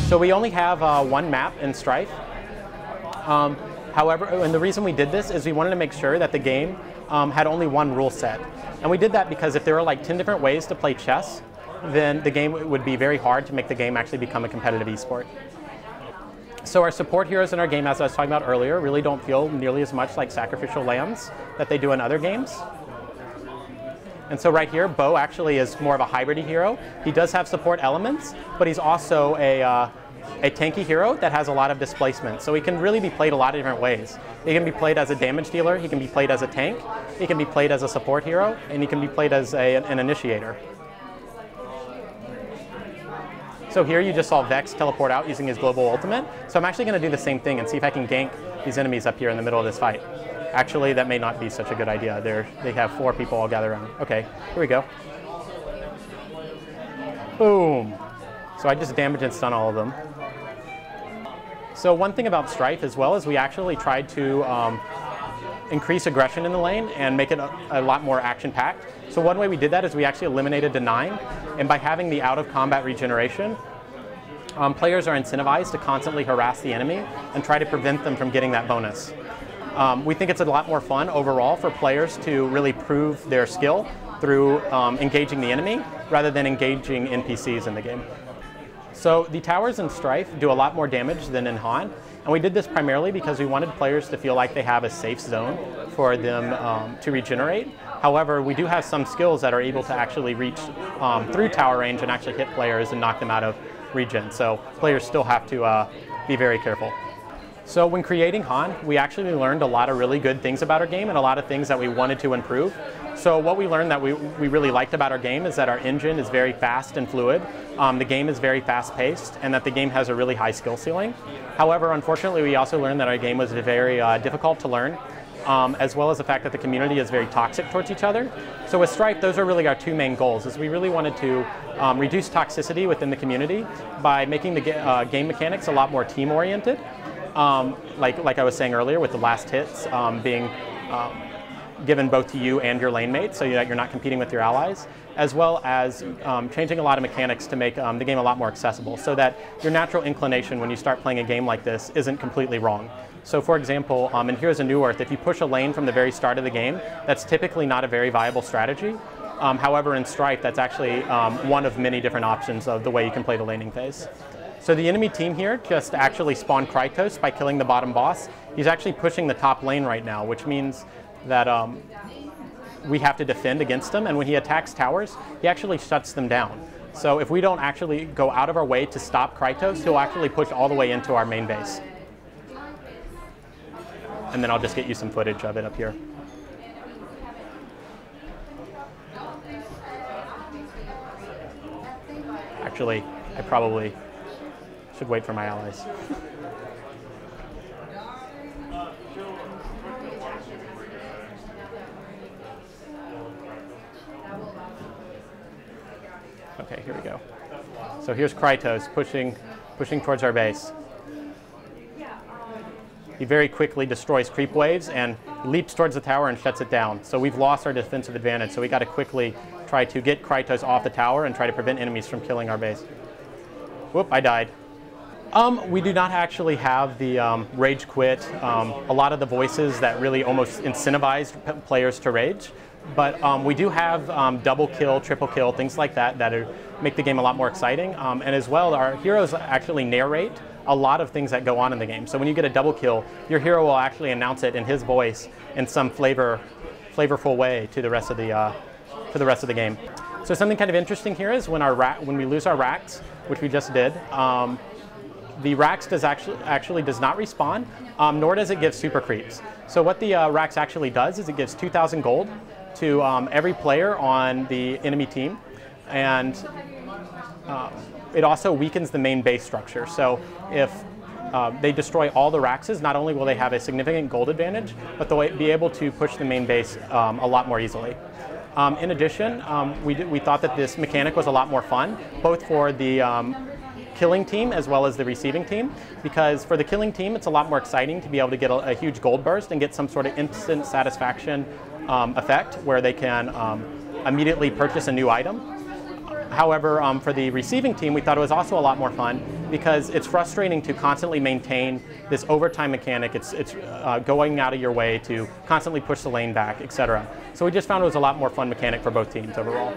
So we only have one map in Strife. However, and the reason we did this is we wanted to make sure that the game had only one rule set. And we did that because if there were like 10 different ways to play chess, then the game would be very hard to make the game actually become a competitive esport. So our support heroes in our game, as I was talking about earlier, really don't feel nearly as much like sacrificial lambs that they do in other games. And so right here, Bo actually is more of a hybrid hero. He does have support elements, but he's also a tanky hero that has a lot of displacement. So he can really be played a lot of different ways. He can be played as a damage dealer, he can be played as a tank, he can be played as a support hero, and he can be played as an initiator. So here you just saw Vex teleport out using his global ultimate. So I'm actually going to do the same thing and see if I can gank these enemies up here in the middle of this fight. Actually, that may not be such a good idea. They have 4 people all gathered around. Okay, here we go. Boom. So I just damage and stun all of them. So one thing about Strife as well is we actually tried to increase aggression in the lane and make it a lot more action-packed. So one way we did that is we actually eliminated denying, and by having the out-of-combat regeneration, players are incentivized to constantly harass the enemy and try to prevent them from getting that bonus. We think it's a lot more fun overall for players to really prove their skill through engaging the enemy rather than engaging NPCs in the game. So the towers in Strife do a lot more damage than in Han, and we did this primarily because we wanted players to feel like they have a safe zone for them to regenerate. However, we do have some skills that are able to actually reach through tower range and actually hit players and knock them out of regen, so players still have to be very careful. So when creating Han, we actually learned a lot of really good things about our game and a lot of things that we wanted to improve. So what we learned that we really liked about our game is that our engine is very fast and fluid, the game is very fast-paced, and that the game has a really high skill ceiling. However, unfortunately, we also learned that our game was very difficult to learn, as well as the fact that the community is very toxic towards each other. So with Strife, those are really our 2 main goals, is we really wanted to reduce toxicity within the community by making the game mechanics a lot more team-oriented. Like I was saying earlier, with the last hits being given both to you and your lane mate, so that you're not competing with your allies, as well as changing a lot of mechanics to make the game a lot more accessible, so that your natural inclination when you start playing a game like this isn't completely wrong. So for example, in Heroes of Newerth, if you push a lane from the very start of the game, that's typically not a very viable strategy. However, in Strife, that's actually one of many different options of the way you can play the laning phase. So the enemy team here just actually spawned Krytos by killing the bottom boss. He's actually pushing the top lane right now, which means that we have to defend against him, and when he attacks towers, he actually shuts them down. So if we don't actually go out of our way to stop Krytos, he'll actually push all the way into our main base. And then I'll just get you some footage of it up here. Actually, I probably should wait for my allies. Okay, here we go. So here's Krytos pushing towards our base. He very quickly destroys creep waves and leaps towards the tower and shuts it down. So we've lost our defensive advantage, so we got to quickly try to get Krytos off the tower and try to prevent enemies from killing our base. Whoop, I died. We do not actually have the rage quit, a lot of the voices that really almost incentivized players to rage. But we do have double kill, triple kill, things like that make the game a lot more exciting. And as well, our heroes actually narrate a lot of things that go on in the game. So when you get a double kill, your hero will actually announce it in his voice in some flavorful way to the rest of the game. So something kind of interesting here is when we lose our racks, which we just did, the racks actually does not respawn, nor does it give super creeps. So what the racks actually does is it gives 2,000 gold to every player on the enemy team, and it also weakens the main base structure. So if they destroy all the Raxes, not only will they have a significant gold advantage, but they'll be able to push the main base a lot more easily. In addition, we thought that this mechanic was a lot more fun, both for the killing team as well as the receiving team, because for the killing team it's a lot more exciting to be able to get a huge gold burst and get some sort of instant satisfaction effect where they can immediately purchase a new item. However, for the receiving team, we thought it was also a lot more fun because it's frustrating to constantly maintain this overtime mechanic. It's going out of your way to constantly push the lane back, etc. So we just found it was a lot more fun mechanic for both teams overall.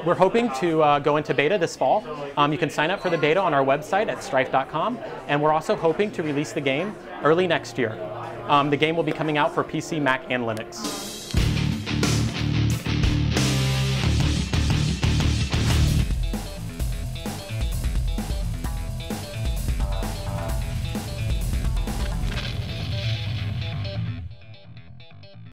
We're hoping to go into beta this fall. You can sign up for the beta on our website at strife.com, and we're also hoping to release the game early next year. The game will be coming out for PC, Mac, and Linux.